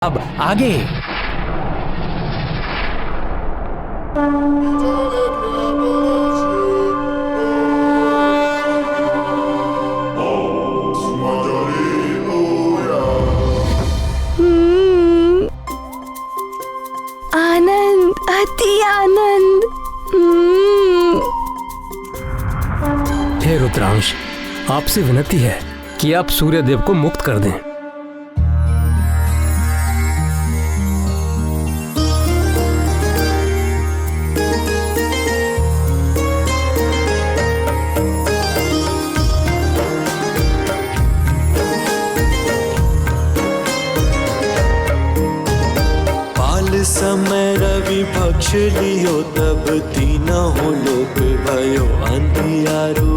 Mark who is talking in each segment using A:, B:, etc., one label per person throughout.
A: अब आगे।
B: आनंद, अति आनंद।
A: हे रुद्रांश, आपसे विनती है कि आप सूर्यदेव को मुक्त कर दें।
C: समय रवि पक्ष लियो तब तीनों लोक भयो अंधियारो।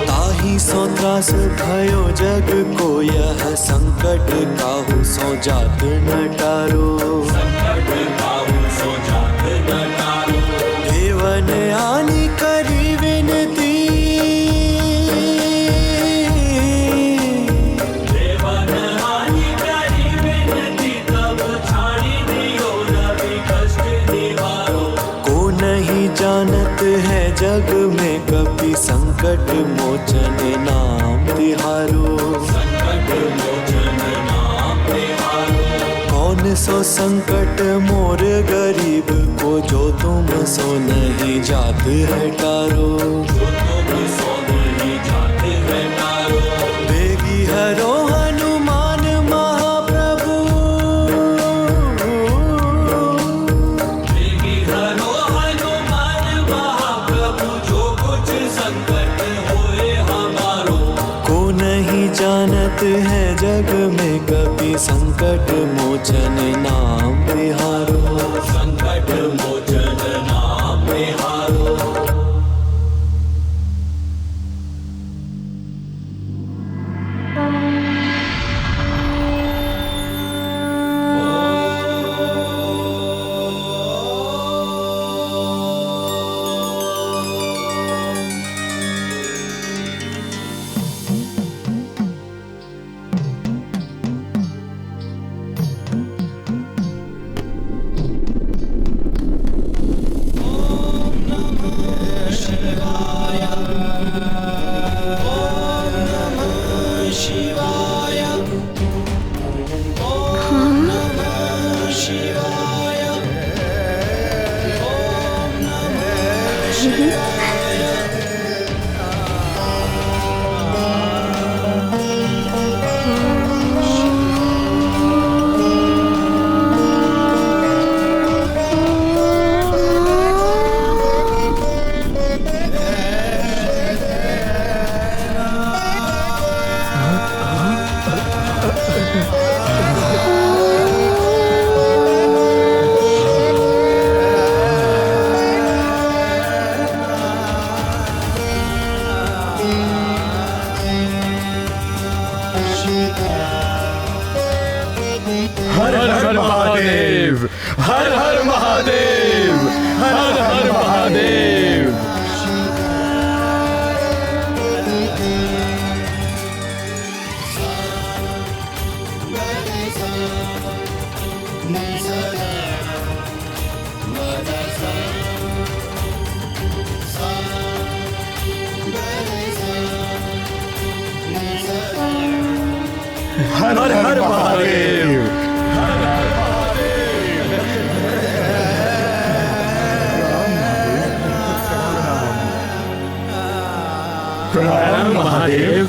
C: ताही सो त्रास भयो जग को यह संकट काहू सो जात न टारो। देवन आनी करी विनती जानत है जग में कपि संकट मोचन नाम तिहारो। कौन सो संकट मोर गरीब को जो तुम सो नहीं जात है टारो। बेगी हरो हनुमान महाप्रभु। जानत है जग में कभी संकट मोचन नाम तिहारो। संकट मोचन नाम तिहारो।
D: हर हर महादेव, हर हर महादेव, हर हर महादेव। हर हर महादेव। प्रणाम महादेव।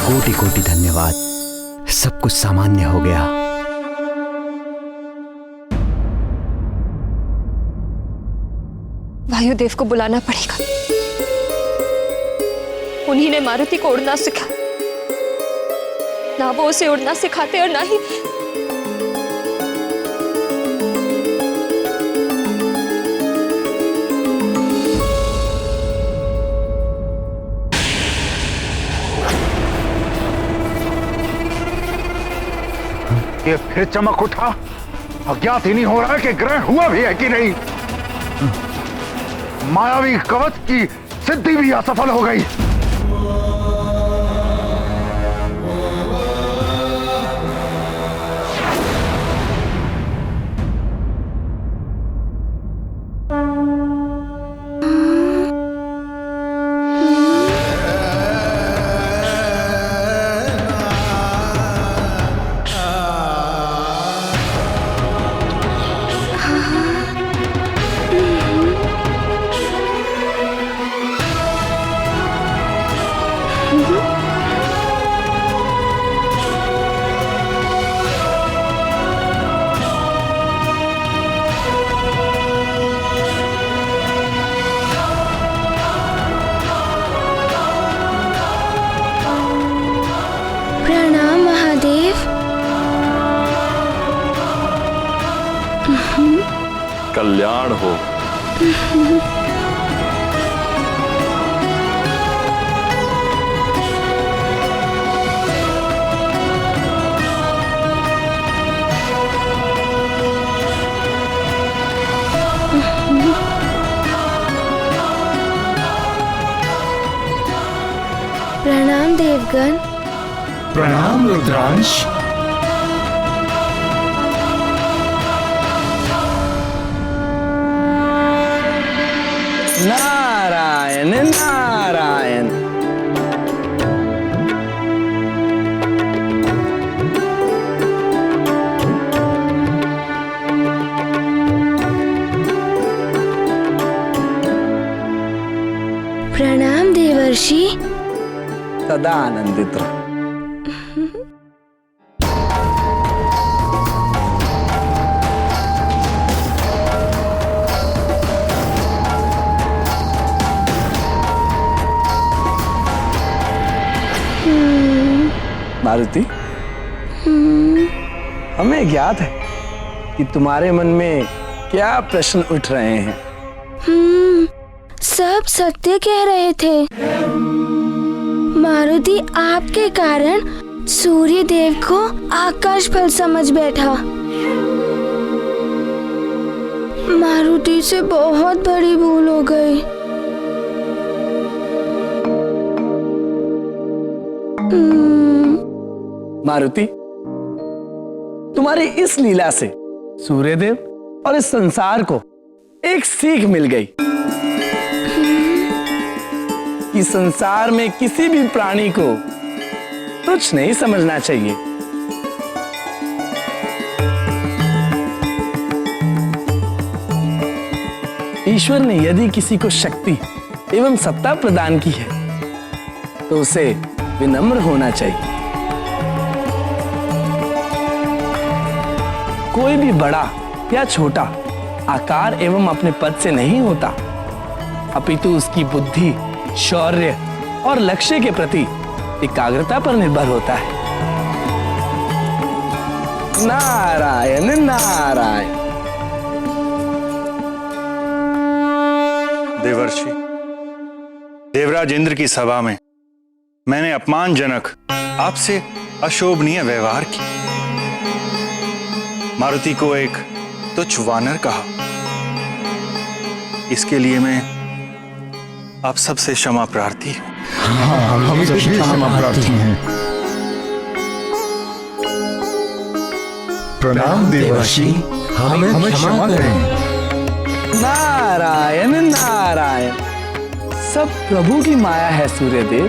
E: कोटि कोटि धन्यवाद। सब कुछ सामान्य हो गया।
F: वायुदेव को बुलाना पड़ेगा। उन्हीं ने मारुति को उड़ना सिखाया। ना वो उसे उड़ना सिखाते और ना ही
G: ये फिर चमक उठा। अज्ञात ही नहीं हो रहा है कि ग्रहण हुआ भी है कि नहीं। मायावी कवच की सिद्धि भी असफल हो गई।
B: प्रणाम महादेव।
D: कल्याण हो।
B: प्रणाम देवगण।
D: प्रणाम रुद्रांश।
E: नारायण नारायण।
B: प्रणाम देवर्षि।
E: सदा आनंदित रहो। मारुति, हमें ज्ञात है कि तुम्हारे मन में क्या प्रश्न उठ रहे हैं।
B: सब सत्य कह रहे थे। मारुति आपके कारण सूर्य देव को आकाश फल समझ बैठा। मारुति से बहुत बड़ी भूल हो गई।
E: मारुति, तुम्हारी इस लीला से सूर्यदेव और इस संसार को एक सीख मिल गई कि संसार में किसी भी प्राणी को तुच्छ नहीं समझना चाहिए। ईश्वर ने यदि किसी को शक्ति एवं सत्ता प्रदान की है तो उसे विनम्र होना चाहिए। कोई भी बड़ा या छोटा आकार एवं अपने पद से नहीं होता, अपितु उसकी बुद्धि, शौर्य और लक्ष्य के प्रति एकाग्रता पर निर्भर होता है। नारायण नारायण।
H: देवर्षि, देवराज इंद्र की सभा में मैंने अपमानजनक आपसे अशोभनीय व्यवहार किया। मारुति को एक तुच्छ वानर कहा। इसके लिए मैं आप सबसे क्षमा प्रार्थी हूं।
D: हम सब क्षमा प्रार्थी हैं। प्रणाम देवर्षि, हमें क्षमा करें।
E: नारायण नारायण। सब प्रभु की माया है सूर्यदेव।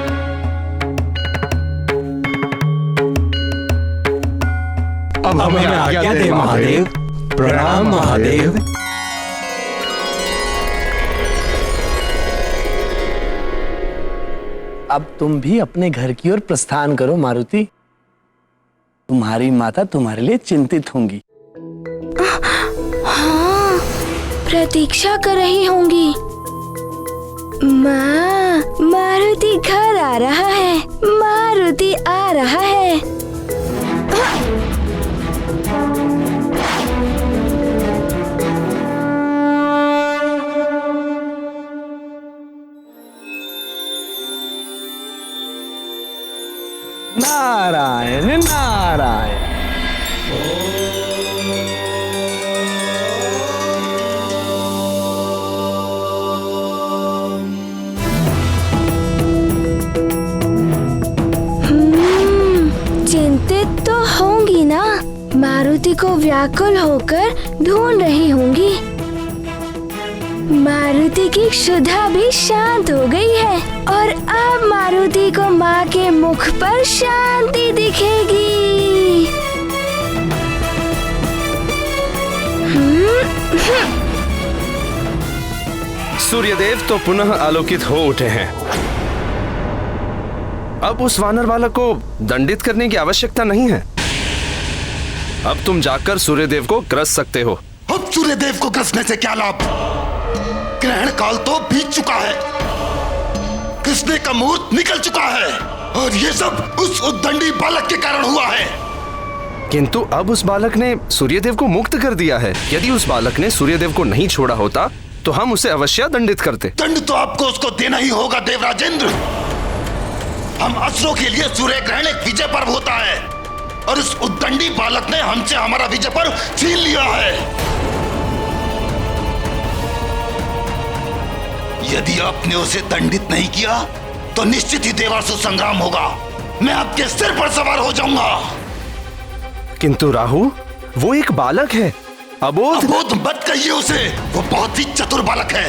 D: अब हमें आज्ञा दे महादेव। प्रणाम महादेव।
E: अब तुम भी अपने घर की ओर प्रस्थान करो मारुति। तुम्हारी माता तुम्हारे लिए चिंतित होंगी।
B: हाँ, प्रतीक्षा कर रही होंगी। माँ, मारुति घर आ रहा है, मारुति आ रहा है।
E: नारायण नारायण।
B: चिंतित तो होंगी ना, मारुति को व्याकुल होकर ढूंढ रही होंगी। मारुति की क्षुधा भी शांत हो गई है और अब मारुति को माँ के मुख पर शांति दिखेगी।
I: सूर्यदेव तो पुनः आलोकित हो उठे हैं। अब उस वानर बालक को दंडित करने की आवश्यकता नहीं है। अब तुम जाकर सूर्यदेव को ग्रस सकते हो।
J: अब सूर्यदेव को ग्रसने से क्या लाभ? ग्रहण काल तो बीत चुका है, ग्रसने का मुहूर्त निकल चुका है और ये सब उस उद्दंडी बालक के कारण हुआ है।
I: किंतु अब उस बालक ने सूर्यदेव को मुक्त कर दिया है। यदि उस बालक ने सूर्यदेव को नहीं छोड़ा होता तो हम उसे अवश्य दंडित करते।
J: दंड तो आपको उसको देना ही होगा देवराजेंद्र। हम असुरों के लिए सूर्य ग्रहण एक विजय पर्व होता है और उस उद्दंडी बालक ने हमसे हमारा विजय पर्व छीन लिया है। यदि आपने उसे दंडित नहीं किया तो निश्चित ही देवासुर संग्राम होगा। मैं आपके सिर पर सवार हो जाऊंगा।
I: किंतु राहु, वो एक बालक है, अबोध
J: मत कहिए उसे। वो बहुत ही चतुर बालक है।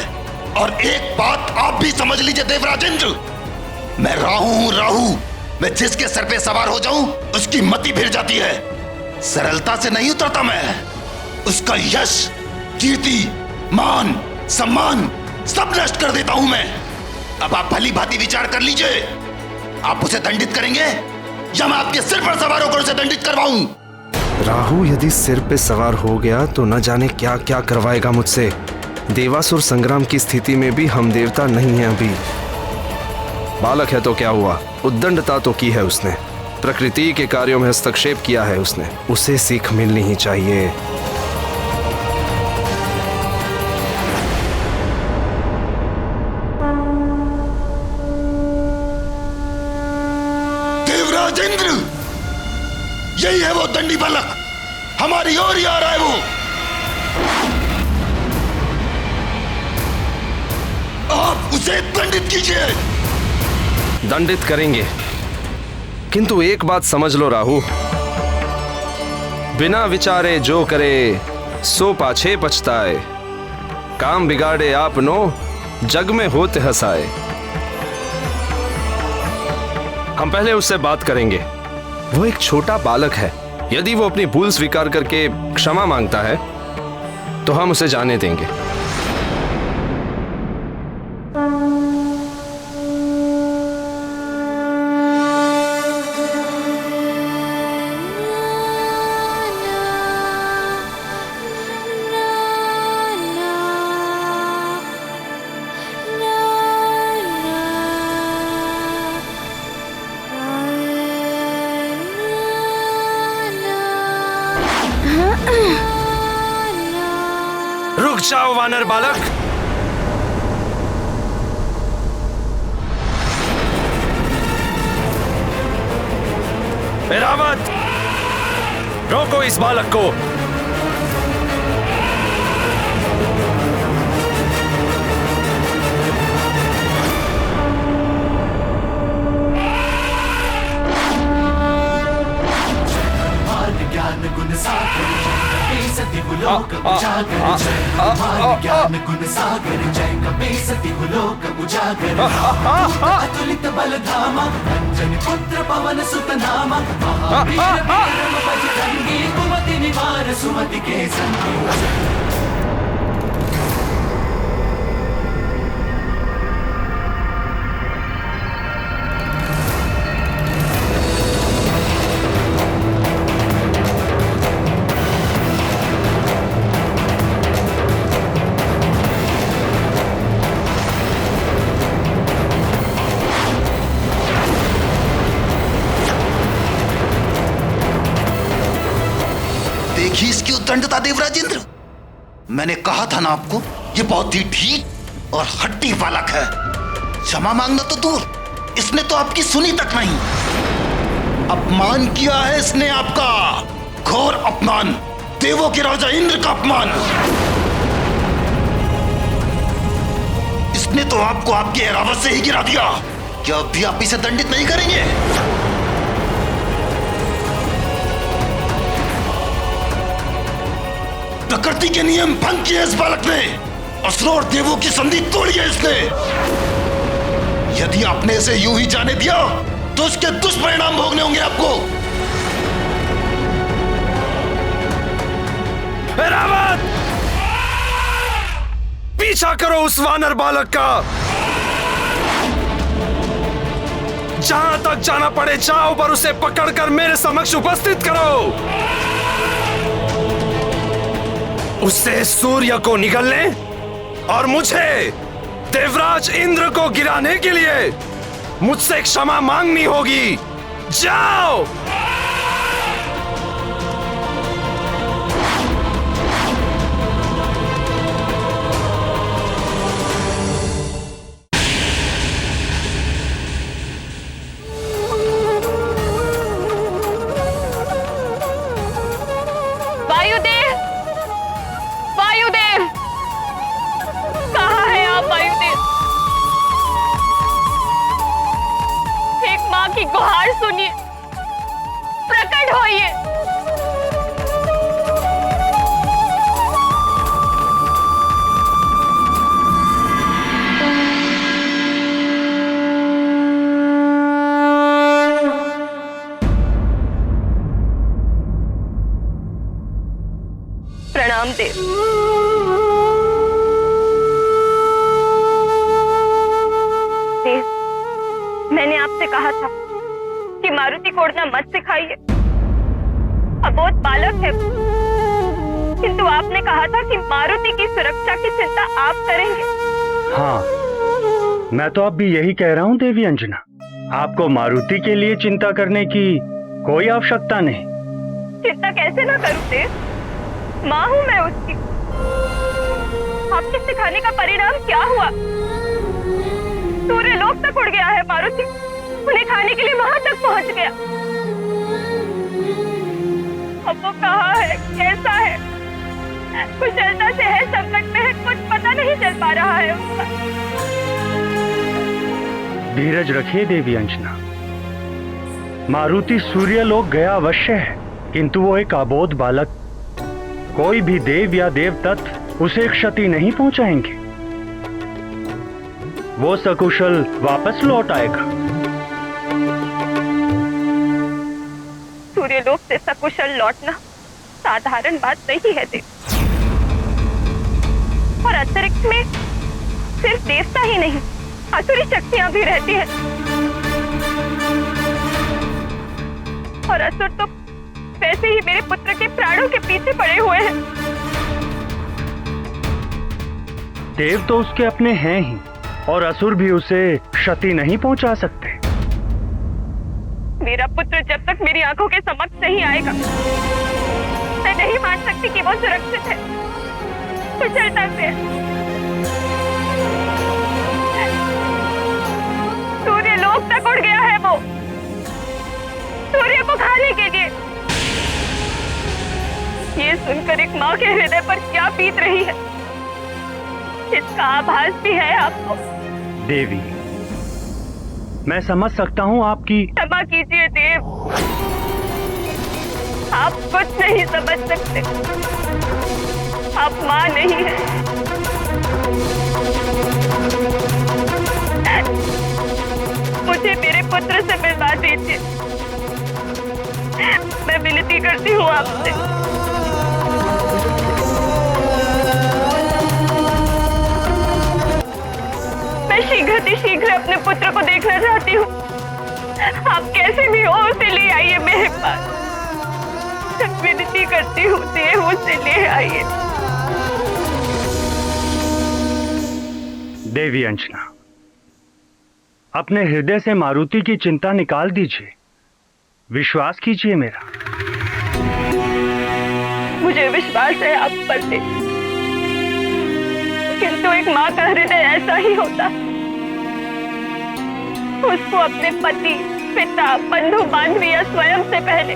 J: और एक बात आप भी समझ लीजिए देवराजेंद्र, मैं राहु हूँ, राहु। मैं जिसके सर पे सवार हो जाऊं उसकी मति फिर जाती है। सरलता से नहीं उतरता मैं। उसका यश, कीर्ति, मान, सम्मान सब नष्ट कर देता हूं मैं। अब आप भली भांति विचार कर लीजिए, आप उसे दंडित करेंगे या मैं आपके सिर पर सवार होकर उसे दंडित करवाऊं?
I: राहु यदि सिर पे सवार हो गया तो न जाने क्या क्या करवाएगा मुझसे। देवासुर संग्राम की स्थिति में भी हम देवता नहीं हैं अभी। बालक है तो क्या हुआ, उद्दंडता तो की है उसने, प्रकृति के कार्यों में हस्तक्षेप किया है उसने, उसे सीख मिलनी ही चाहिए।
J: देवराजेंद्र, यही है वो दंडी बालक, हमारी ओर ही आ रहा है वो। आप उसे दंडित कीजिए।
I: दंडित करेंगे, किंतु एक बात समझ लो राहु, बिना विचारे जो करे सो पाछे पछताए, काम बिगाड़े आपनो जग में होते हंसाए। हम पहले उससे बात करेंगे। वो एक छोटा बालक है, यदि वो अपनी भूल स्वीकार करके क्षमा मांगता है तो हम उसे जाने देंगे। रुक जाओ वानर बालक। ऐरावत, रोको इस बालक को।
C: अतुलित बलधामा अंजनी पुत्र पवन सुत नामा महावीर विक्रम बजरंगी कुमति निवार सुमति के संगी।
J: दंड था देवराज इंद्र। मैंने कहा था ना आपको, ये बहुत ही ढीठ और हट्टी बालक है। क्षमा मांगना तो दूर, इसने तो आपकी सुनी तक नहीं। अपमान किया है इसने आपका, घोर अपमान, देवों के राजा इंद्र का अपमान। इसने तो आपको आपके एरावत से ही गिरा दिया। क्या अब भी आप इसे दंडित नहीं करेंगे? प्रकृति के नियम भंग किए इस बालक ने, असुरों और देवों की संधि तोड़ी है इसने। यदि आपने इसे यूं ही जाने दिया तो इसके दुष्परिणाम भोगने होंगे आपको।
I: एरावत, पीछा करो उस वानर बालक का। जहां तक जाना पड़े जाओ, पर उसे पकड़कर मेरे समक्ष उपस्थित करो। उससे सूर्य को निगलने और मुझे देवराज इंद्र को गिराने के लिए मुझसे क्षमा मांगनी होगी। जाओ।
F: वायुदेव, वायुदेव, कहाँ है आप वायुदेव? एक माँ की गुहार सुनिए, प्रकट होइए। प्रणाम देव। देव, मैंने आपसे कहा था कि मारुति को उड़ना मत सिखाइए, अबोध बालक है, किंतु आपने कहा था कि मारुति की सुरक्षा की चिंता आप करेंगे।
H: हाँ, मैं तो अब भी यही कह रहा हूँ देवी अंजना। आपको मारुति के लिए चिंता करने की कोई आवश्यकता नहीं।
F: चिंता कैसे ना करूं देव, माँ हूं मैं उसकी। आपके सिखाने का परिणाम क्या हुआ? सूर्य लोक तक उड़ गया है मारुति, उन्हें खाने के लिए वहां तक पहुंच गया। अब वो कहाँ है, कैसा है, कुशलता से है, संकट में है, कुछ पता नहीं चल पा रहा है उसका।
H: धीरज रखिए देवी अंजना। मारुति सूर्य लोक गया अवश्य है, किंतु वो एक अबोध बालक, कोई भी देव या देव तत्व उसे क्षति नहीं पहुंचाएंगे। वो सकुशल वापस लौट आएगा।
F: सूर्यलोक से सकुशल लौटना साधारण बात नहीं है देव। और अंतरिक्ष में सिर्फ देवता ही नहीं, असुरी शक्तियां भी रहती हैं। और असुर तो वैसे ही मेरे पुत्र के प्राणों के पीछे पड़े हुए हैं।
H: देव तो उसके अपने हैं ही, और असुर भी उसे क्षति नहीं पहुंचा सकते।
F: मेरा पुत्र जब तक मेरी आंखों के समक्ष नहीं आएगा, मैं नहीं मान सकती कि वो सुरक्षित है, कुशलता से है। सूर्य लोक तक उड़ गया है वो, सूर्य को खाने के लिए। ये सुनकर एक माँ के हृदय पर क्या बीत रही है, इसका आभास भी है आपको।
H: देवी, मैं समझ सकता हूँ आपकी।
F: क्षमा कीजिए देव, आप कुछ नहीं समझ सकते, आप माँ नहीं है। मुझे मेरे पुत्र से मिलवा दीजिए, मैं विनती करती हूँ आपसे। मैं शीघ्र अपने पुत्र को देखना चाहती हूँ। आप कैसे भी हो उसे ले आइए मेरे पास, विनती करती हूँ देव, उसे ले आइए।
H: देवी अंजना, अपने हृदय से मारुति की चिंता निकाल दीजिए, विश्वास कीजिए मेरा।
F: मुझे विश्वास है आप पर से, किंतु एक माँ का हृदय ऐसा ही होता। उसको अपने पति, पिता, बंधु बांधवी या स्वयं से पहले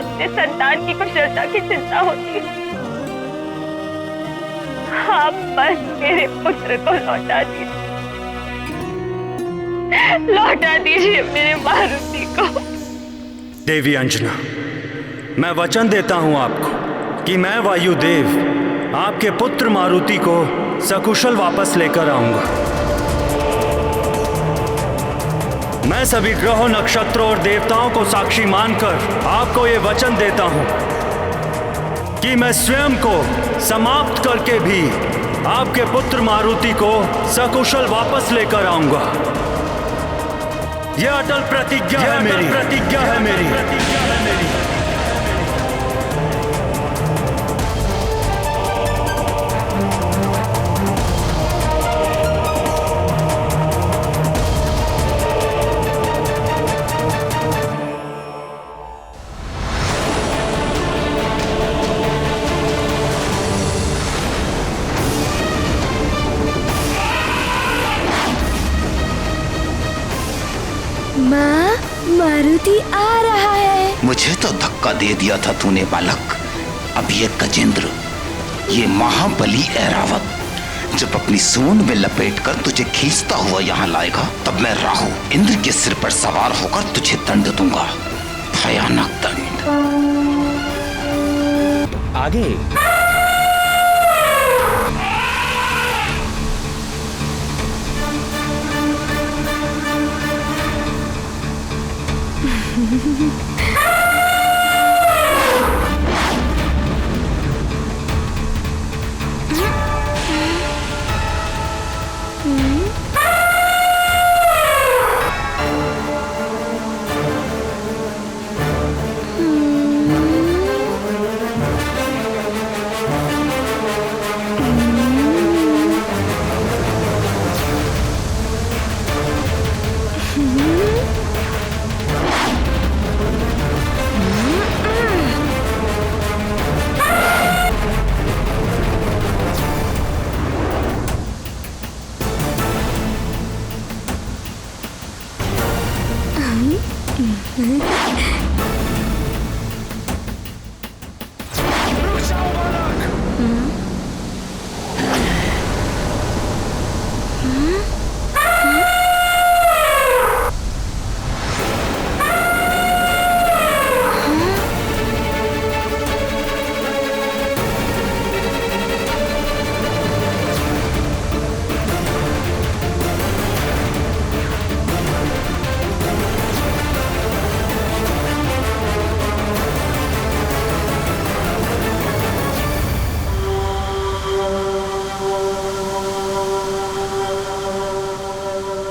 F: अपने संतान की कुशलता की चिंता होती है। आप बस मेरे पुत्र को लौटा दीजिए, लौटा दीजिए मेरे मारुति को।
H: देवी अंजना, मैं वचन देता हूं आपको कि मैं वायुदेव आपके पुत्र मारुति को सकुशल वापस लेकर आऊंगा। मैं सभी ग्रहों, नक्षत्रों और देवताओं को साक्षी मानकर आपको ये वचन देता हूं कि मैं स्वयं को समाप्त करके भी आपके पुत्र मारुति को सकुशल वापस लेकर आऊंगा। यह अटल प्रतिज्ञा है मेरी, प्रतिज्ञा है मेरी, प्रतिज्ञा है मेरी।
B: माँ, मारुति आ रहा है।
J: मुझे तो धक्का दे दिया था तूने बालक। अब ये गजेंद्र, ये महाबली ऐरावत जब अपनी सूंड में लपेटकर तुझे खींचता हुआ यहाँ लाएगा, तब मैं राहु इंद्र के सिर पर सवार होकर तुझे दंड दूंगा, भयानक दंड।
D: आगे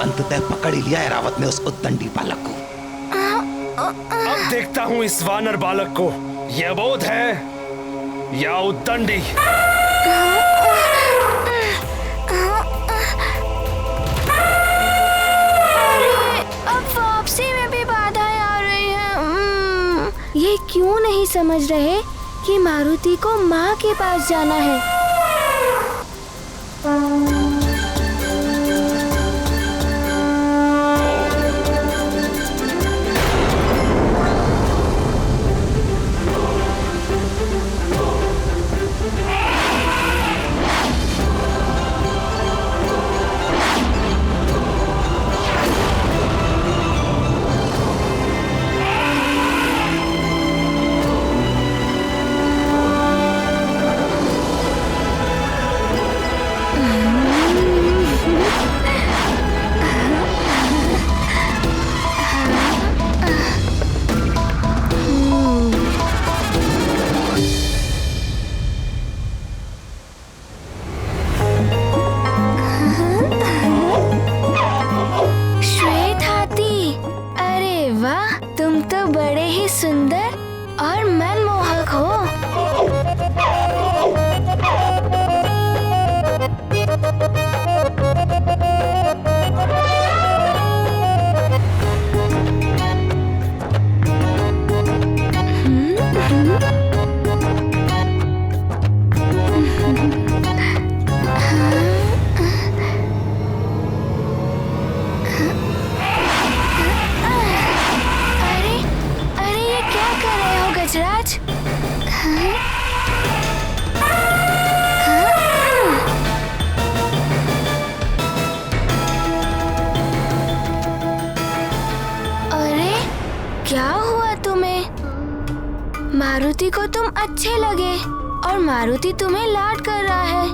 J: अंततः पकड़ लिया ऐरावत ने उस उद्दंडी बालक को।
E: अब देखता हूं इस वानर बालक को, यह अबोध है या उद्दंडी।
B: अब वापसी में भी बाधाएं आ रही हैं। ये क्यों नहीं समझ रहे कि मारुति को माँ के पास जाना है। क्या हुआ तुम्हें? मारुति को तुम अच्छे लगे और मारुति तुम्हें लाड कर रहा है,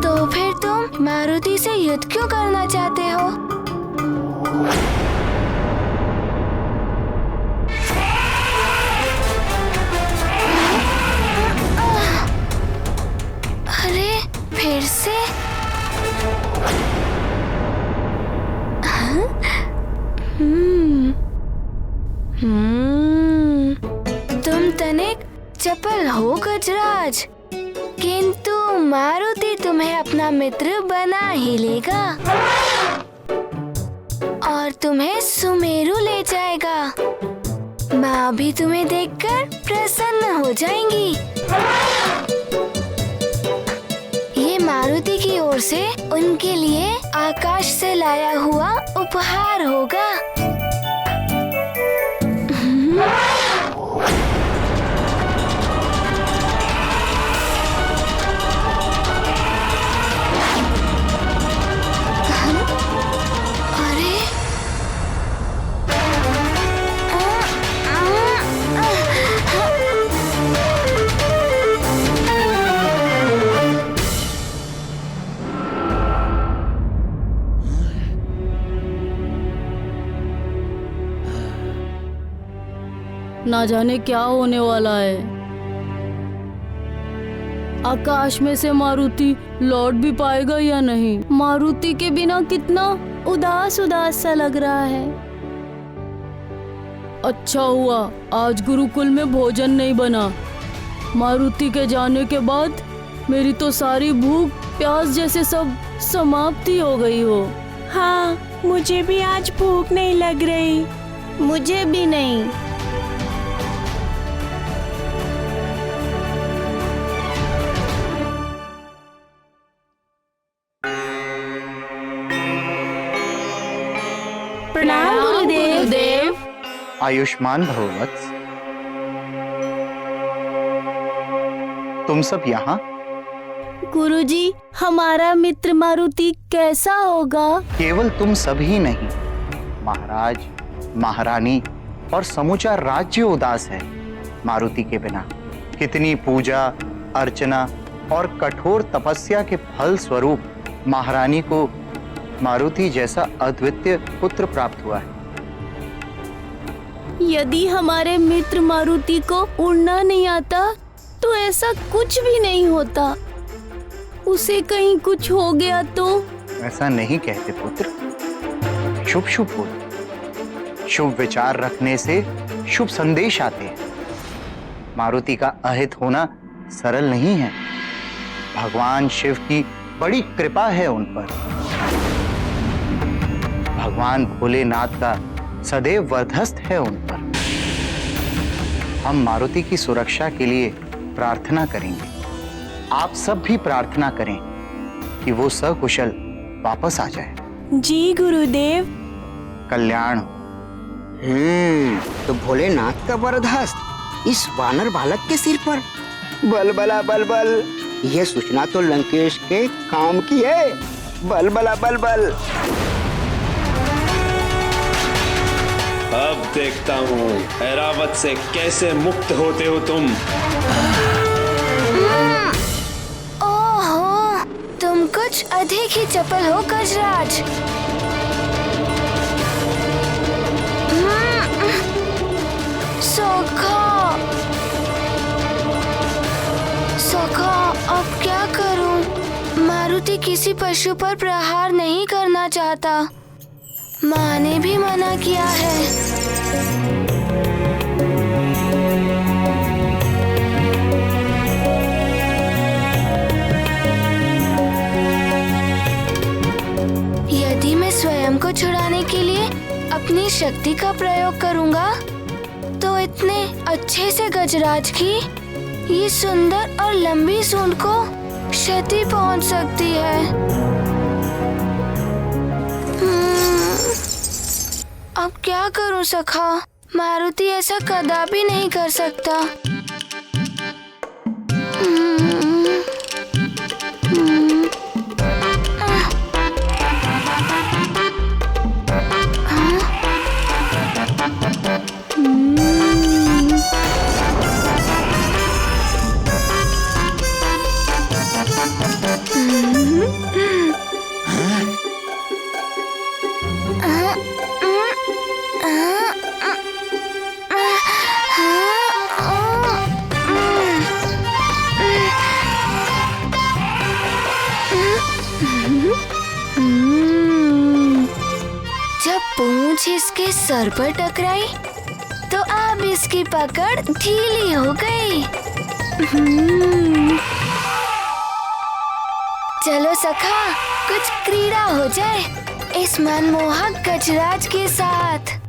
B: तो फिर तुम मारुति से युद्ध क्यों करना चाहते हो? अरे फिर से? तुम तनिक चपल हो गजराज, किंतु मारुति तुम्हें अपना मित्र बना ही लेगा और तुम्हें सुमेरु ले जाएगा। माँ भी तुम्हें देखकर प्रसन्न हो जाएंगी। ये मारुति की ओर से उनके लिए आकाश से लाया हुआ उपहार होगा।
K: ना जाने क्या होने वाला है। आकाश में से मारुति लौट भी पाएगा या नहीं? मारुति के बिना कितना उदास उदास सा लग रहा है। अच्छा हुआ आज गुरुकुल में भोजन नहीं बना। मारुति के जाने के बाद मेरी तो सारी भूख प्यास जैसे सब समाप्ति हो गई हो।
L: हाँ, मुझे भी आज भूख नहीं लग रही।
K: मुझे भी नहीं।
L: प्रणाम गुरुदेव।
M: आयुष्मान भव वत्स। तुम सब यहाँ?
K: गुरुजी, हमारा मित्र मारुति कैसा होगा?
M: केवल तुम सब ही नहीं, महाराज, महारानी और समूचा राज्य उदास है मारुति के बिना। कितनी पूजा अर्चना और कठोर तपस्या के फल स्वरूप महारानी को मारुति जैसा अद्वितीय पुत्र प्राप्त हुआ है।
K: यदि हमारे मित्र मारुति को उड़ना नहीं आता तो ऐसा कुछ भी नहीं होता। उसे कहीं कुछ हो गया तो?
M: ऐसा नहीं कहते पुत्र। शुभ शुभ बोल। शुभ विचार रखने से शुभ संदेश आते हैं। मारुति का अहित होना सरल नहीं है। भगवान शिव की बड़ी कृपा है उन पर। भगवान भोलेनाथ का सदैव वर्धस्त है उन पर। हम मारुति की सुरक्षा के लिए प्रार्थना करेंगे। आप सब भी प्रार्थना करें कि वो सकुशल वापस आ जाए।
L: जी गुरुदेव।
M: कल्याण।
N: तो भोलेनाथ का वरदहस्त इस वानर बालक के सिर पर। बलबला बलबल, यह सूचना तो लंकेश के काम की है। बलबला बलबल।
O: अब देखता हूँ ऐरावत से कैसे मुक्त होते हो तुम।
B: ओहो, तुम कुछ अधिक ही चपल हो गजराज। सोखा, सोखा, अब क्या करूं? मारुति किसी पशु पर प्रहार नहीं करना चाहता। माँ ने भी मना किया है। यदि मैं स्वयं को छुड़ाने के लिए अपनी शक्ति का प्रयोग करूंगा तो इतने अच्छे से गजराज की ये सुंदर और लंबी सूंड को क्षति पहुंच सकती है। अब क्या करूं सखा? मारुति ऐसा कदापि नहीं कर सकता। जब पूंछ इसके सर पर टकराई तो अब इसकी पकड़ ढीली हो गई। चलो सखा, कुछ क्रीड़ा हो जाए इस मनमोहक गजराज के साथ।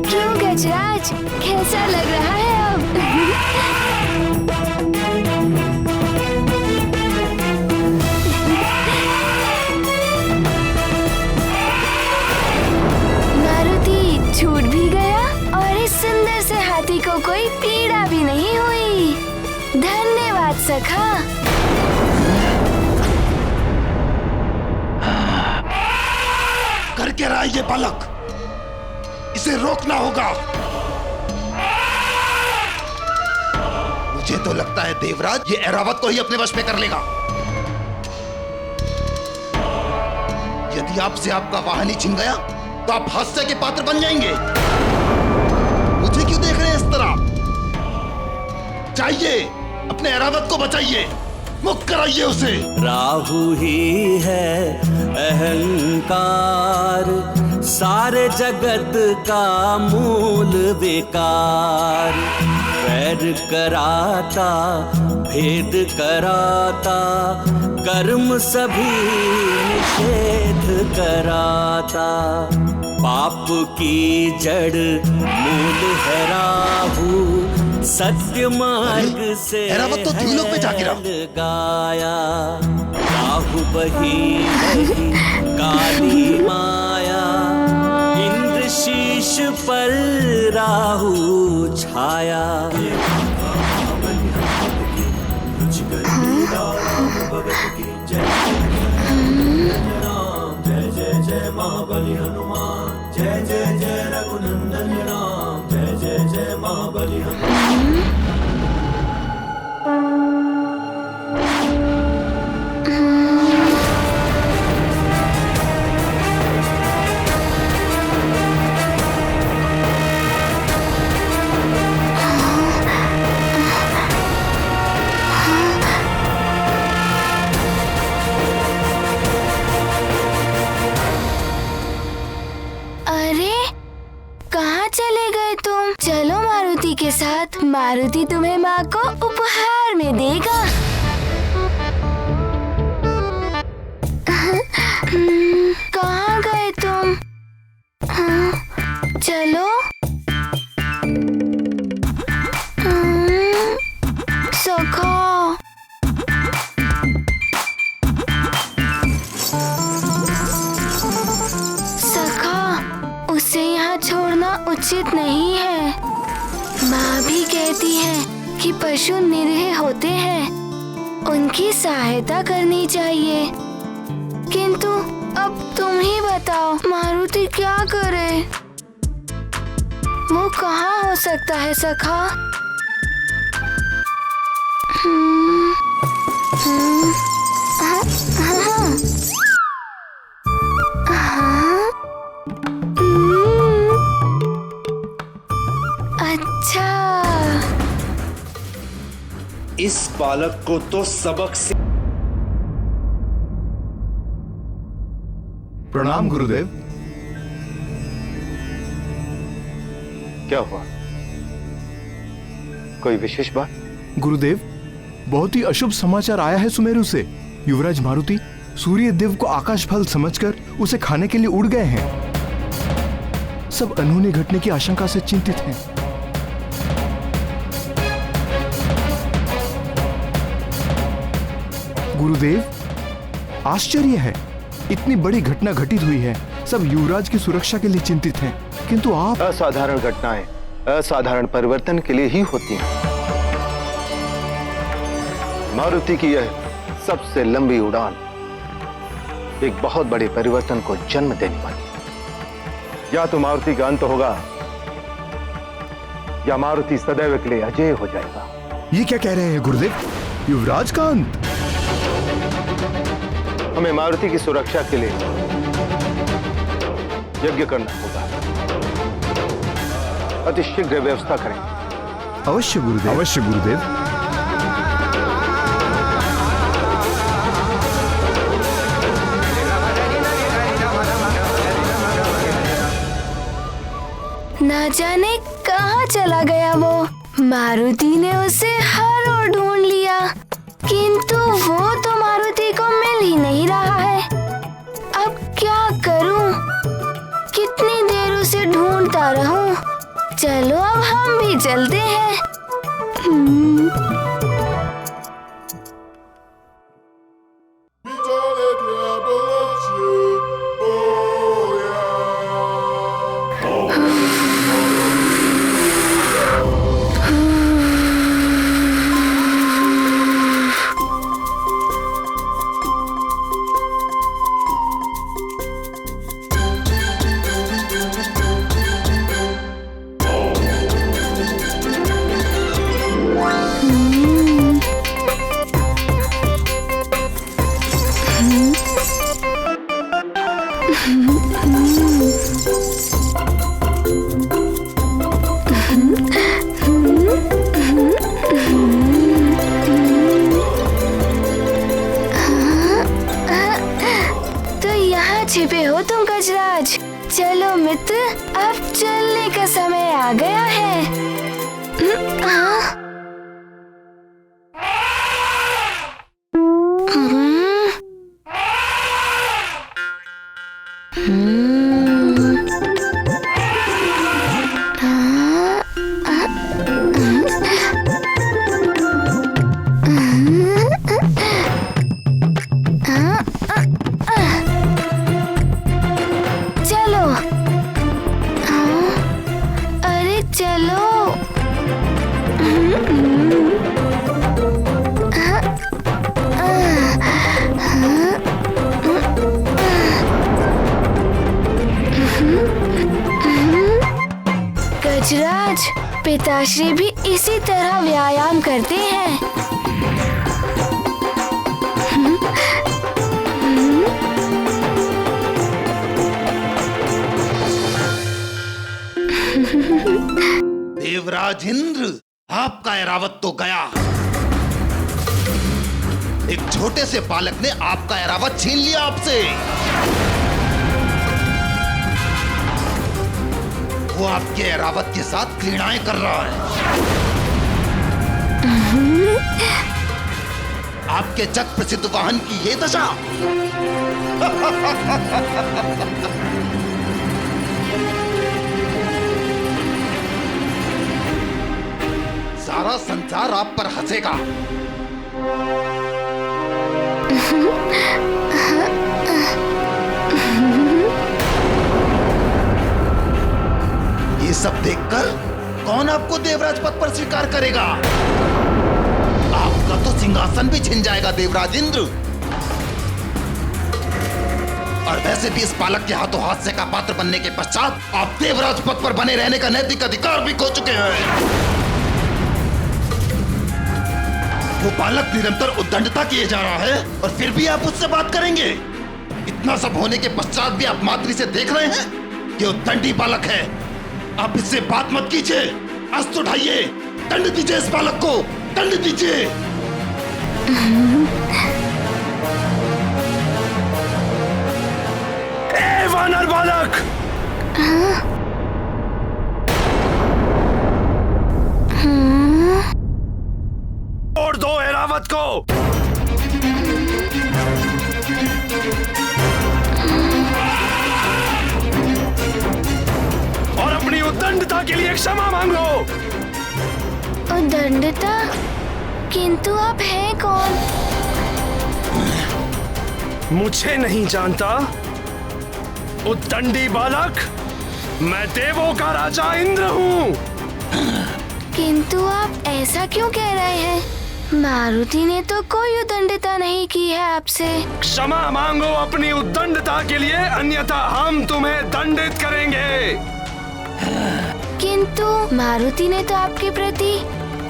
B: क्यों गजराज, कैसा लग रहा है अब? मारुति छूट भी गया और इस सुंदर से हाथी को कोई पीड़ा भी नहीं हुई। धन्यवाद सखा।
J: करके रहा ये बालक, इसे रोकना होगा। मुझे तो लगता है देवराज ये ऐरावत को ही अपने वश में कर लेगा। यदि आपसे आपका वाहन ही छिन गया तो आप हास्य के पात्र बन जाएंगे। मुझे क्यों देख रहे हैं इस तरह? चाहिए अपने ऐरावत को बचाइए, मुक्त कराइए उसे।
P: राहु ही है अहंकार, सारे जगत का मूल विकार। वैर कराता, भेद कराता, कर्म सभी निषेध कराता। पाप की जड़ मूल है राहु, सत्य मार्ग से
J: ऐरावत तो द्विलोक में जा गिरा।
P: गाया राहु बही बही काली माया, इंद्र शीश पर राहु छाया। जय जय जय महाबली हनुमान, जय जय जय रघुनंदन राम, जय जय जय महाबली हनुमान।
B: चलो मारुति के साथ, मारुति तुम्हें माँ को उपहार में देगा। कहाँ गए तुम? चलो। सखा, सखा, उसे यहाँ छोड़ना उचित नहीं है। माँ भी कहती है कि पशु निरीह होते हैं, उनकी सहायता करनी चाहिए। किंतु अब तुम ही बताओ, मारुति क्या करे? वो कहाँ हो सकता है सखा? अच्छा,
O: इस बालक को तो सबक से।
G: प्रणाम गुरुदेव।
M: क्या हुआ? कोई विशेष बात?
Q: गुरुदेव, बहुत ही अशुभ समाचार आया है सुमेरु से। युवराज मारुति सूर्य देव को आकाश फल समझकर उसे खाने के लिए उड़ गए हैं। सब अनहोनी घटने की आशंका से चिंतित हैं। गुरुदेव, आश्चर्य है, इतनी बड़ी घटना घटित हुई है, सब युवराज की सुरक्षा के लिए चिंतित हैं, किंतु आप।
R: असाधारण घटनाएं असाधारण परिवर्तन के लिए ही होती हैं। मारुति की यह सबसे लंबी उड़ान एक बहुत बड़े परिवर्तन को जन्म देने वाली है। या तो मारुति का अंत होगा या मारुति सदैव के लिए अजय हो जाएगा।
Q: ये क्या कह रहे हैं गुरुदेव? युवराज का अंत?
R: हमें मारुति की सुरक्षा के लिए यज्ञ करना होगा। अति शीघ्र व्यवस्था करें।
Q: अवश्य गुरुदेव, अवश्य गुरुदेव।
B: न जाने कहाँ चला गया वो। मारुति ने उसे हर ओर ढूंढ लिया, किंतु वो तो मारुति को मिल ही नहीं रहा है। अब क्या करूं? कितनी देर उसे ढूंढता रहूं? चलो अब हम भी चलते हैं। छिपे हो तुम गजराज। चलो मित्र, अब चलने का समय आ गया है। गजराज, पिताश्री भी इसी तरह व्यायाम करते हैं।
J: देवराज इंद्र, आपका ऐरावत तो गया। एक छोटे से बालक ने आपका ऐरावत छीन लिया आपसे। वो आपके ऐरावत के साथ क्रीड़ाएं कर रहा है। आपके जग प्रसिद्ध वाहन की ये दशा। सारा संसार आप पर हंसेगा। ये सब देखकर कौन आपको देवराज पद पर स्वीकार करेगा? आपका तो सिंहासन भी छिन जाएगा देवराज इंद्र। और वैसे भी इस बालक के हाथों हास्य का पात्र बनने के पश्चात आप देवराज पद पर बने रहने का नैतिक अधिकार भी खो चुके हैं। वो बालक निरंतर उद्दंडता किए जा रहा है और फिर भी आप उससे बात करेंगे? इतना सब होने के पश्चात भी आप मातृ से देख रहे हैं कि उद्दंडी बालक है। आप इससे बात मत कीजिए, अस्त्र उठाइए, दंड दीजिए इस बालक को, दंड दीजिए।
P: ए वानर बालक! तोड़ दो ऐरावत को। और अपनी उद्दंडता के लिए क्षमा मांगो।
B: उद्दंडता? किंतु आप हैं कौन?
S: मुझे नहीं जानता उद्दंडी बालक? मैं देवों का राजा इंद्र हूँ।
B: किंतु आप ऐसा क्यों कह रहे हैं? मारुति ने तो कोई उद्दंडता नहीं की है आपसे।
S: क्षमा मांगो अपनी उद्दंडता के लिए, अन्यथा हम तुम्हें दंडित करेंगे।
B: किंतु मारुति ने तो आपके प्रति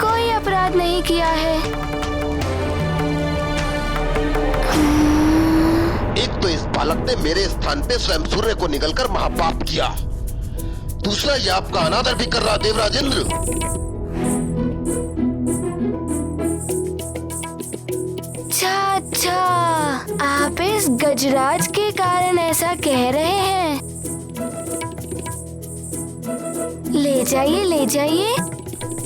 B: कोई अपराध नहीं किया है।
J: एक तो इस बालक ने मेरे स्थान पे स्वयं सूर्य को निकलकर महापाप किया, दूसरा ये आपका अनादर भी कर रहा देवराज इंद्र।
B: अच्छा, आप इस गजराज के कारण ऐसा कह रहे हैं। ले जाइए,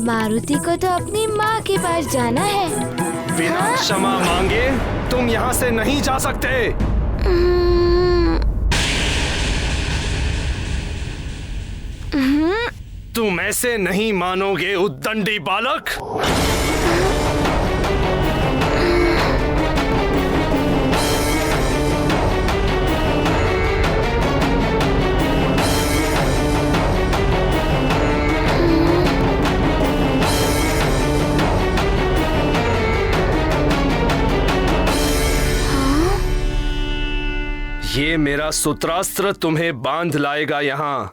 B: मारुति को तो अपनी माँ के पास जाना है।
S: बिना क्षमा मांगे तुम यहाँ से नहीं जा सकते। तुम ऐसे नहीं मानोगे उद्दंडी बालक। ये मेरा सूत्रास्त्र तुम्हें बांध लाएगा यहाँ।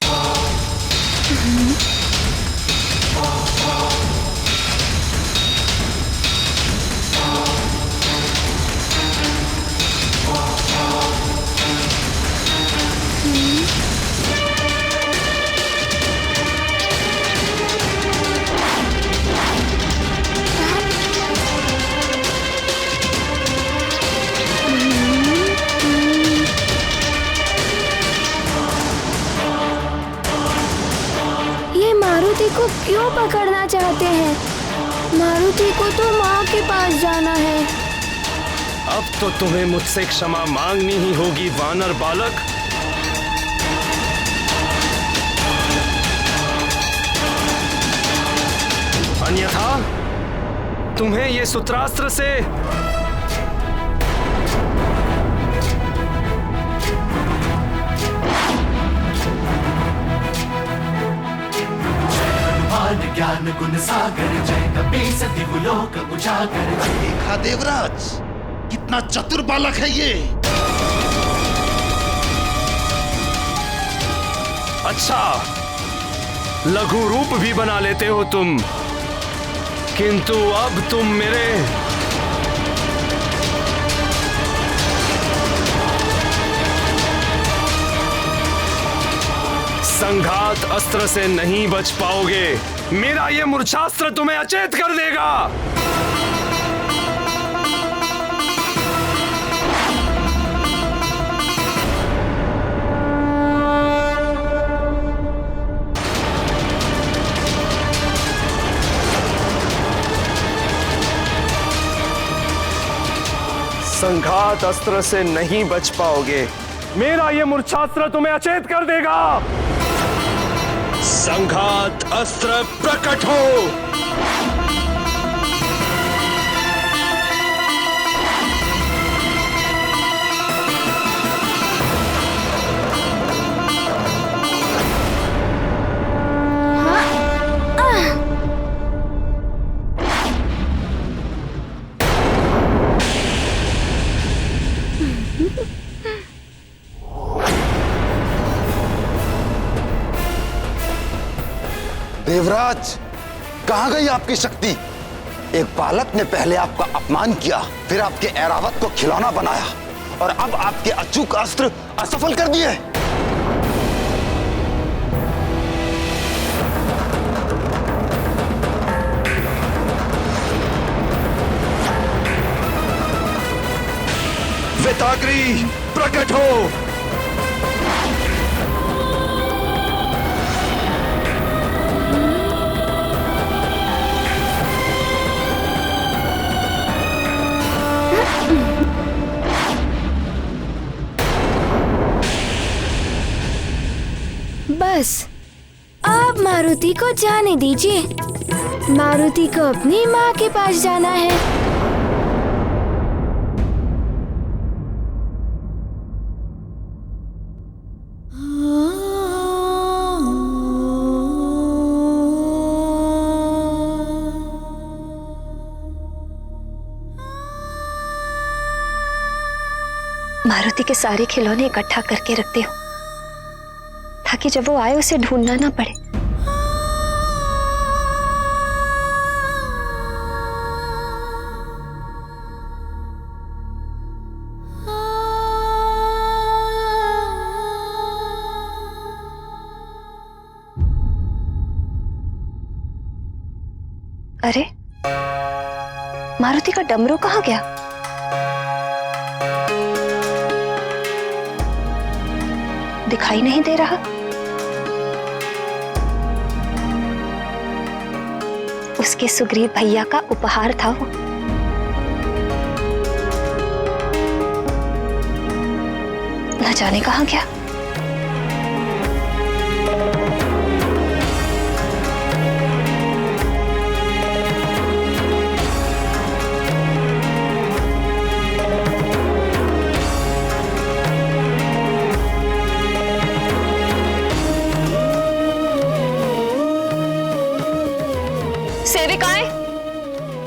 B: मारुति को क्यों पकड़ना चाहते हैं? मारुति को तो माँ के पास जाना है।
S: अब तो तुम्हें मुझसे क्षमा मांगनी ही होगी वानर बालक। अन्यथा तुम्हें ये सूत्रास्त्र से
C: ज्ञान गुण सागर, जय कपीस दिवलोक उजागर।
J: देखा देवराज, कितना चतुर बालक है ये।
S: अच्छा, लघु रूप भी बना लेते हो तुम, किंतु अब तुम मेरे संघात अस्त्र से नहीं बच पाओगे। मेरा ये मूर्छास्त्र तुम्हें अचेत कर देगा। संघात अस्त्र से नहीं बच पाओगे। मेरा ये मूर्छास्त्र तुम्हें अचेत कर देगा। संघात अस्त्र प्रकट हो।
J: देवराज, कहां गई आपकी शक्ति? एक बालक ने पहले आपका अपमान किया, फिर आपके ऐरावत को खिलौना बनाया और अब आपके अचूक अस्त्र असफल कर दिए।
S: वेताग्री प्रकट हो।
B: बस अब मारुति को जाने दीजिए। मारुति को अपनी माँ के पास जाना है।
F: मारुति के सारे खिलौने इकट्ठा करके रखती हूँ ताकि जब वो आए उसे ढूंढना ना पड़े। अरे मारुति का डमरू कहाँ गया? दिखाई नहीं दे रहा। उसके सुग्रीव भैया का उपहार था वो। न जाने कहाँ गया। सेविकाएं,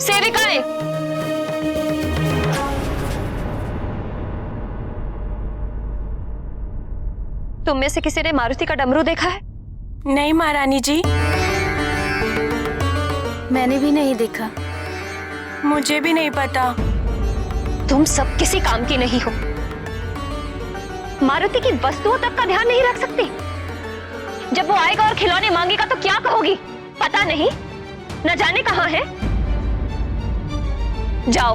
F: सेविकाएं, तुम में से किसी ने मारुति का डमरू देखा है?
L: नहीं महारानी जी।
B: मैंने भी नहीं देखा।
L: मुझे भी नहीं पता।
F: तुम सब किसी काम की नहीं हो। मारुति की वस्तुओं तक का ध्यान नहीं रख सकती। जब वो आएगा और खिलौने मांगेगा तो क्या कहोगी? पता नहीं, न जाने कहाँ है। जाओ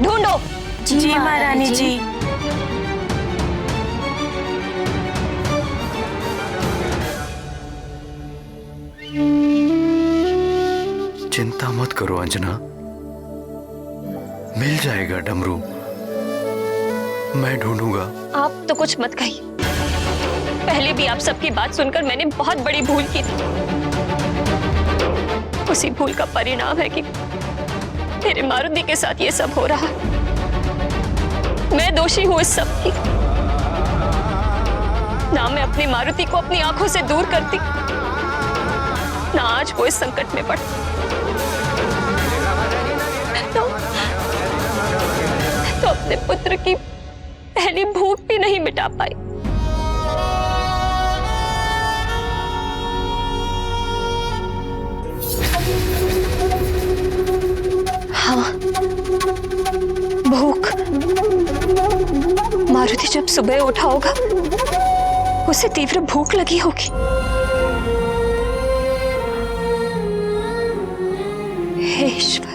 F: ढूंढो।
L: जी महारानी जी।
D: चिंता मत करो अंजना, मिल जाएगा डमरू, मैं ढूंढूंगा।
F: आप तो कुछ मत कहिए। पहले भी आप सबकी बात सुनकर मैंने बहुत बड़ी भूल की थी। उसी भूल का परिणाम है कि मेरे मारुति के साथ ये सब हो रहा है। मैं दोषी हूं इस सब की। ना मैं अपनी मारुति को अपनी आंखों से दूर करती, ना आज वो इस संकट में पड़ा। तो अपने पुत्र की पहली भूख भी नहीं मिटा पाई। हाँ, भूख। मारुति जब सुबह उठा होगा उसे तीव्र भूख लगी होगी। हे ईश्वर,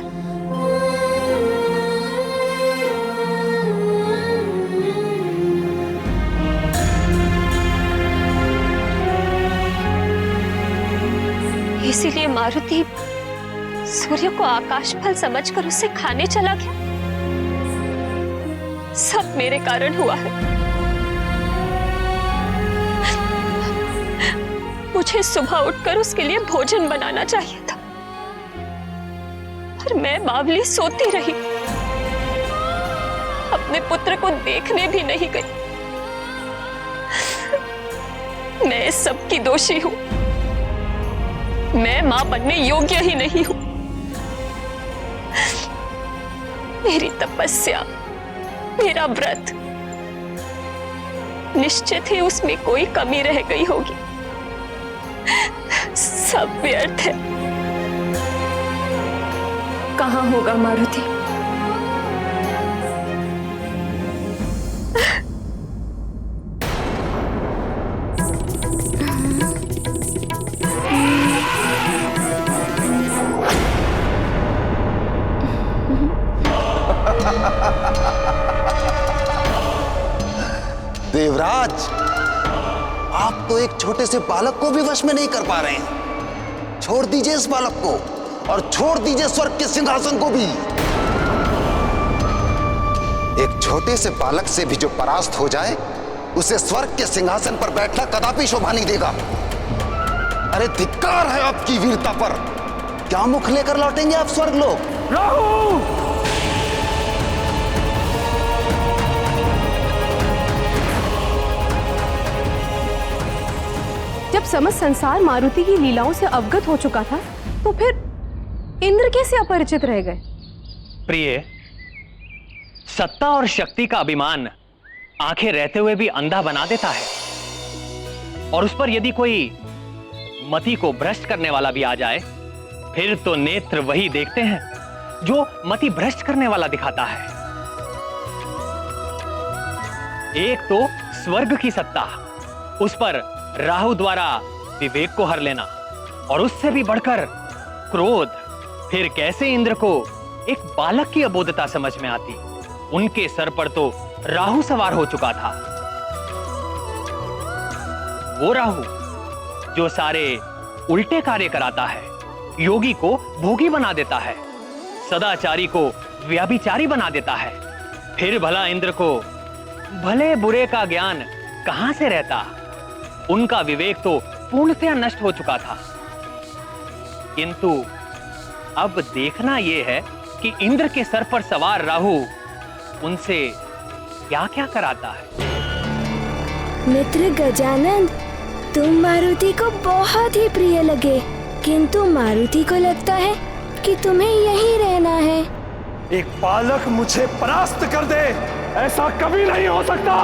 F: इसीलिए मारुति सूर्य को आकाश फल समझकर उसे खाने चला गया। सब मेरे कारण हुआ है। मुझे सुबह उठकर उसके लिए भोजन बनाना चाहिए था, पर मैं बावली सोती रही, अपने पुत्र को देखने भी नहीं गई। मैं इस सब की दोषी हूं। मैं मां बनने योग्य ही नहीं हूं। मेरी तपस्या, मेरा व्रत, निश्चित ही उसमें कोई कमी रह गई होगी। सब व्यर्थ है। कहां होगा मारुति?
J: देवराज, आप तो एक छोटे से बालक को भी वश में नहीं कर पा रहे हैं। छोड़ दीजिए इस बालक को और छोड़ दीजिए स्वर्ग के सिंहासन को भी। एक छोटे से बालक से भी जो परास्त हो जाए उसे स्वर्ग के सिंहासन पर बैठना कदापि शोभा नहीं देगा। अरे धिक्कार है आपकी वीरता पर। क्या मुख लेकर लौटेंगे आप स्वर्ग लोग?
E: राहु!
T: जब समस्त संसार मारुति की लीलाओं से अवगत हो चुका था, तो फिर इंद्र कैसे अपरिचित रह गए?
U: प्रिय, सत्ता और शक्ति का अभिमान आंखें रहते हुए भी अंधा बना देता है, और उस पर यदि कोई मति को भ्रष्ट करने वाला भी आ जाए, फिर तो नेत्र वही देखते हैं जो मति भ्रष्ट करने वाला दिखाता है। एक तो स्वर्ग की सत्ता, उस पर राहु द्वारा विवेक को हर लेना, और उससे भी बढ़कर क्रोध। फिर कैसे इंद्र को एक बालक की अबोधता समझ में आती? उनके सर पर तो राहु सवार हो चुका था। वो राहु जो सारे उल्टे कार्य कराता है, योगी को भोगी बना देता है, सदाचारी को व्याभिचारी बना देता है। फिर भला इंद्र को भले बुरे का ज्ञान कहां से रहता? उनका विवेक तो पूर्णतया नष्ट हो चुका था। किंतु अब देखना यह है कि इंद्र के सर पर सवार राहु उनसे क्या क्या कराता है।
B: मित्र गजानन, तुम मारुति को बहुत ही प्रिय लगे, किंतु मारुति को लगता है कि तुम्हें यहीं रहना है।
S: एक बालक मुझे परास्त कर दे, ऐसा कभी नहीं हो सकता,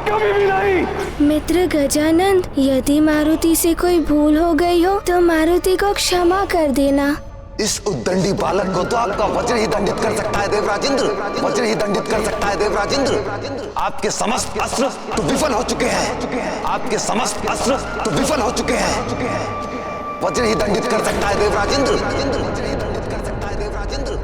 S: कभी भी नहीं।
B: मित्र गजानन, यदि मारुति से कोई भूल हो गई हो तो मारुति को क्षमा कर देना।
J: इस उद्दंडी बालक को तो आपका वज्र ही दंडित कर सकता है देवराजेंद्र, वज्र ही दंडित कर सकता है देवराजेंद्र। आपके समस्त अस्त्र तो विफल हो चुके हैं, आपके समस्त अस्त्र तो विफल हो चुके हैं। वज्र ही दंडित कर सकता है देवराजेंद्र, वज्र ही दंडित कर सकता है देवराजेंद्र।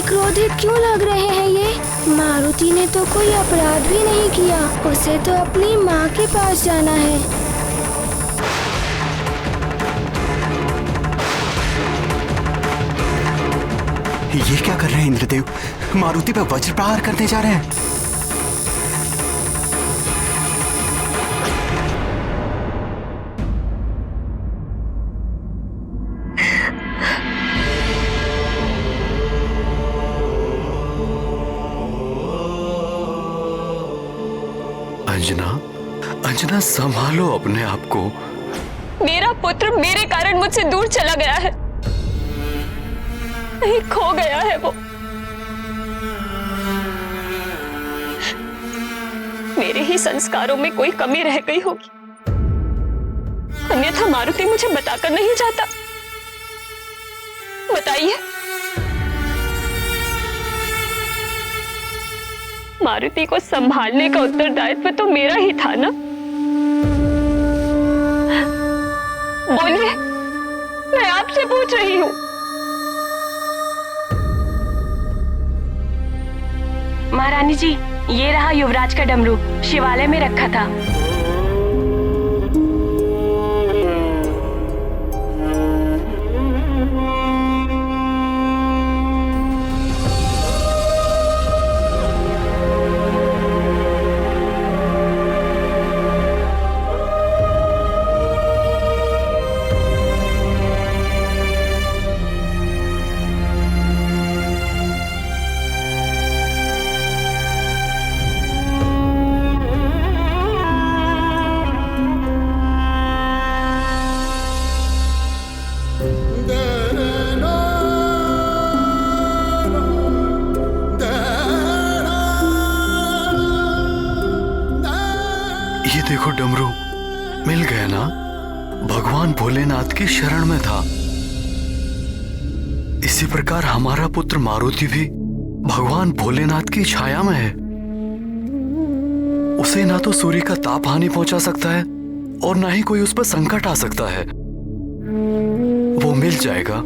B: क्रोधित क्यों लग रहे हैं ये? मारुति ने तो कोई अपराध भी नहीं किया, उसे तो अपनी माँ के पास जाना है।
D: ये क्या कर रहे हैं इंद्रदेव? मारुति पे वज्र प्रहार करने जा रहे हैं।
S: अंजना, अंजना संभालो अपने आप को।
F: मेरा पुत्र मेरे कारण मुझसे दूर चला गया है, कहीं खो गया है वो। मेरे ही संस्कारों में कोई कमी रह गई होगी, अन्यथा मारुति मुझे बताकर नहीं जाता। बताइए, मारुति को संभालने का उत्तरदायित्व तो मेरा ही था ना। बोलिए, मैं आपसे पूछ रही हूँ।
V: महारानी जी, ये रहा युवराज का डमरू, शिवालय में रखा था।
S: देखो डमरू मिल गया ना, भगवान भोलेनाथ की शरण में था। इसी प्रकार हमारा पुत्र मारुति भी भगवान भोलेनाथ की छाया में है। उसे ना तो सूर्य का ताप हानि पहुंचा सकता है और ना ही कोई उस पर संकट आ सकता है। वो मिल जाएगा।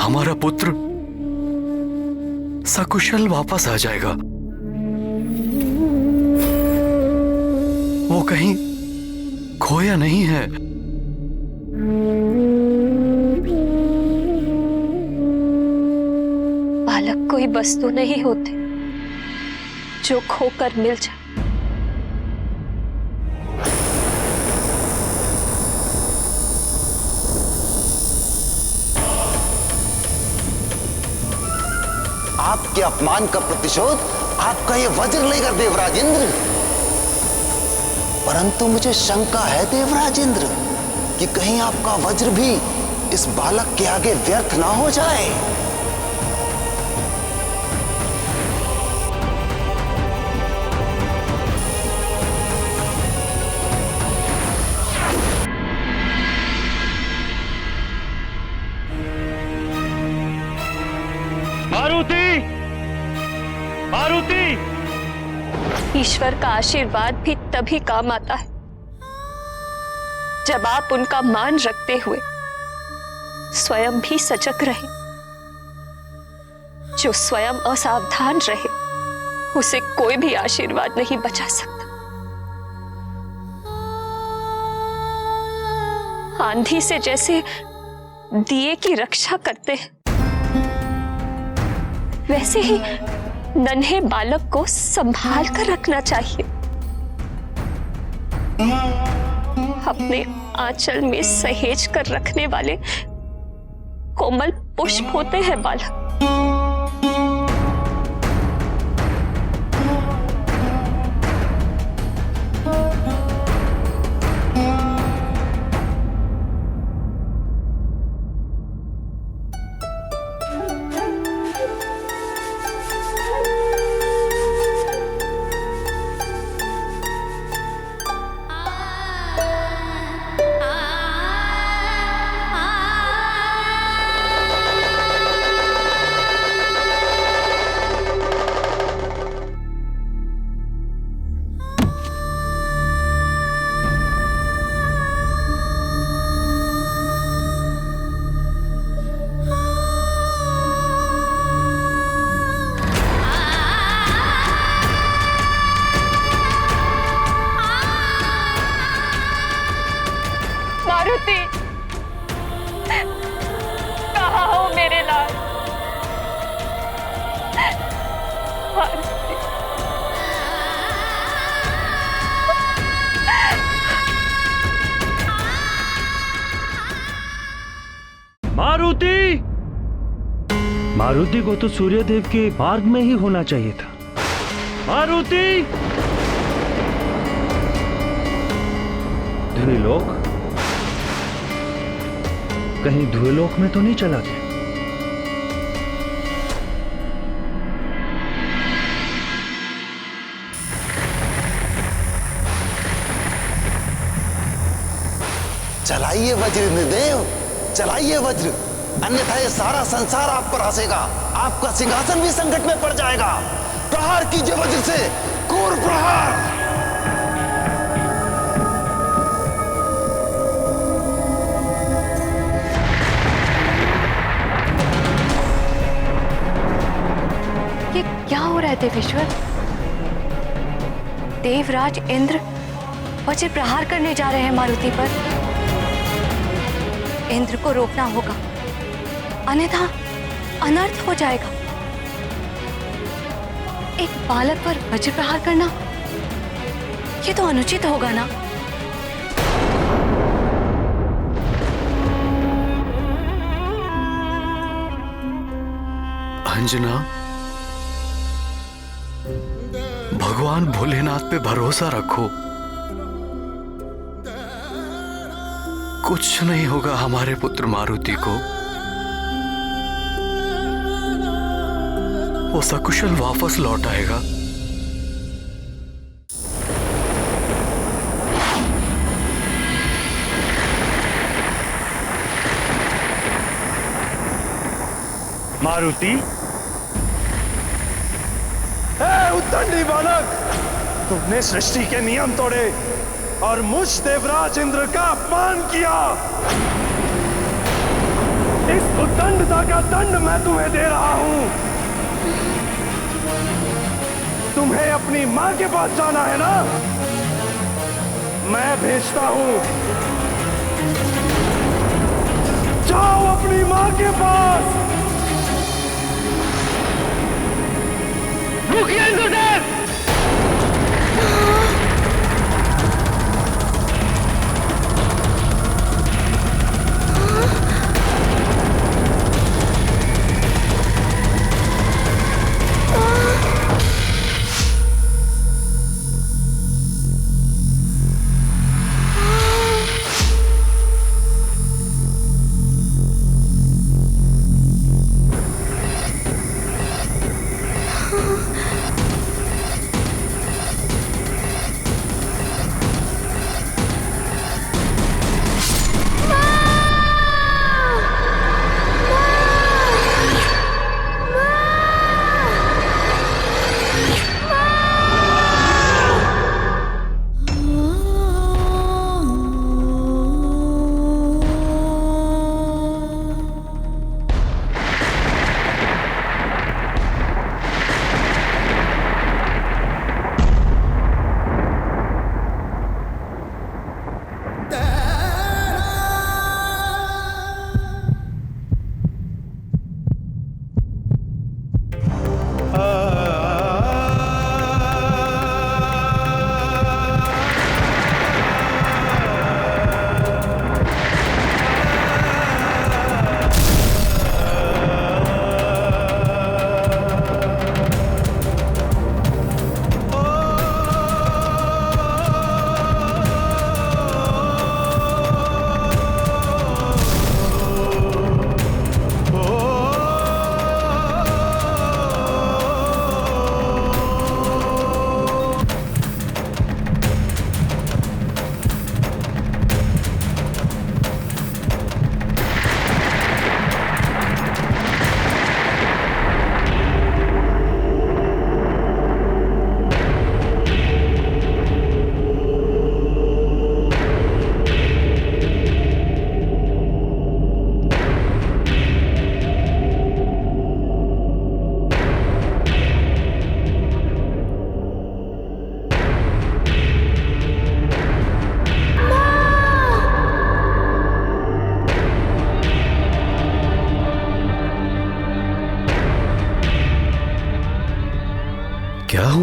S: हमारा पुत्र सकुशल वापस आ जाएगा। वो कहीं खोया नहीं है।
F: बालक कोई वस्तु नहीं होते जो खोकर मिल जाए।
J: आपके अपमान का प्रतिशोध आपका ये वज्र लेगा देवराज इंद्र। परंतु मुझे शंका है देवराज इंद्र कि कहीं आपका वज्र भी इस बालक के आगे व्यर्थ ना हो जाए।
H: मारुति, मारुति!
F: ईश्वर का आशीर्वाद भी तभी काम आता है जब आप उनका मान रखते हुए स्वयं भी सजग रहे। जो स्वयं असावधान रहे उसे कोई भी आशीर्वाद नहीं बचा सकता। आंधी से जैसे दिए की रक्षा करते हैं, वैसे ही नन्हे बालक को संभाल कर रखना चाहिए। अपने आंचल में सहेज कर रखने वाले कोमल पुष्प होते हैं बालक। मारुति, कहाँ हो मेरे लाल?
H: मारुति! मारुति को तो सूर्यदेव के मार्ग में ही होना चाहिए था। मारुति! ध्रुलोक, कहीं ध्रुलोक में तो नहीं चला गया?
J: चलाइए वज्र इंद्रदेव, चलाइए वज्र, अन्यथा ये सारा संसार आप पर हंसेगा। आपका सिंहासन भी संकट में पड़ जाएगा। प्रहार कीजिए वज्र से, क्रूर प्रहार।
F: ये क्या हो रहा है देवेश्वर? देवराज इंद्र वज्र प्रहार करने जा रहे हैं मारुति पर। इंद्र को रोकना होगा, अन्यथा अनर्थ हो जाएगा। एक बालक पर वज्र प्रहार करना, ये तो अनुचित होगा ना।
A: अंजना, भगवान भोलेनाथ पे भरोसा रखो। कुछ नहीं होगा हमारे पुत्र मारुति को। वो सकुशल वापस लौट आएगा।
H: मारुति,
E: उद्दंडी बालक, तुमने सृष्टि के नियम तोड़े और मुझ देवराज इंद्र का अपमान किया। इस उद्दंडता का दंड मैं तुम्हें दे रहा हूं। तुम्हें अपनी मां के पास जाना है ना? मैं भेजता हूं। जाओ अपनी मां के पास। रुकिए इंद्रदेव!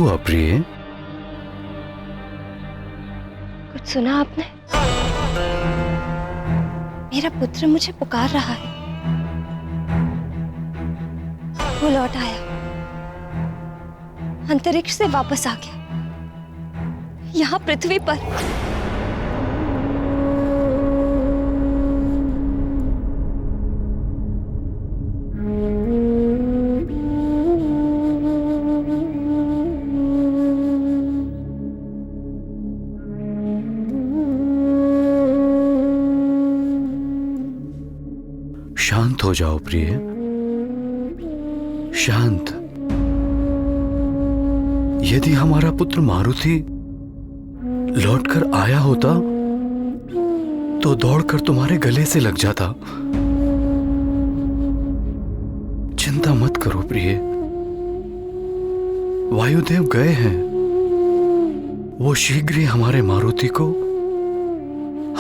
A: हुआ प्रिय?
F: कुछ सुना आपने? मेरा पुत्र मुझे पुकार रहा है। वो लौट आया, अंतरिक्ष से वापस आ गया, यहाँ पृथ्वी पर।
A: शांत हो जाओ प्रिय, शांत। यदि हमारा पुत्र मारुति लौटकर आया होता तो दौड़कर तुम्हारे गले से लग जाता। चिंता मत करो प्रिय, वायुदेव गए हैं। वो शीघ्र ही हमारे मारुति को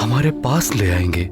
A: हमारे पास ले आएंगे।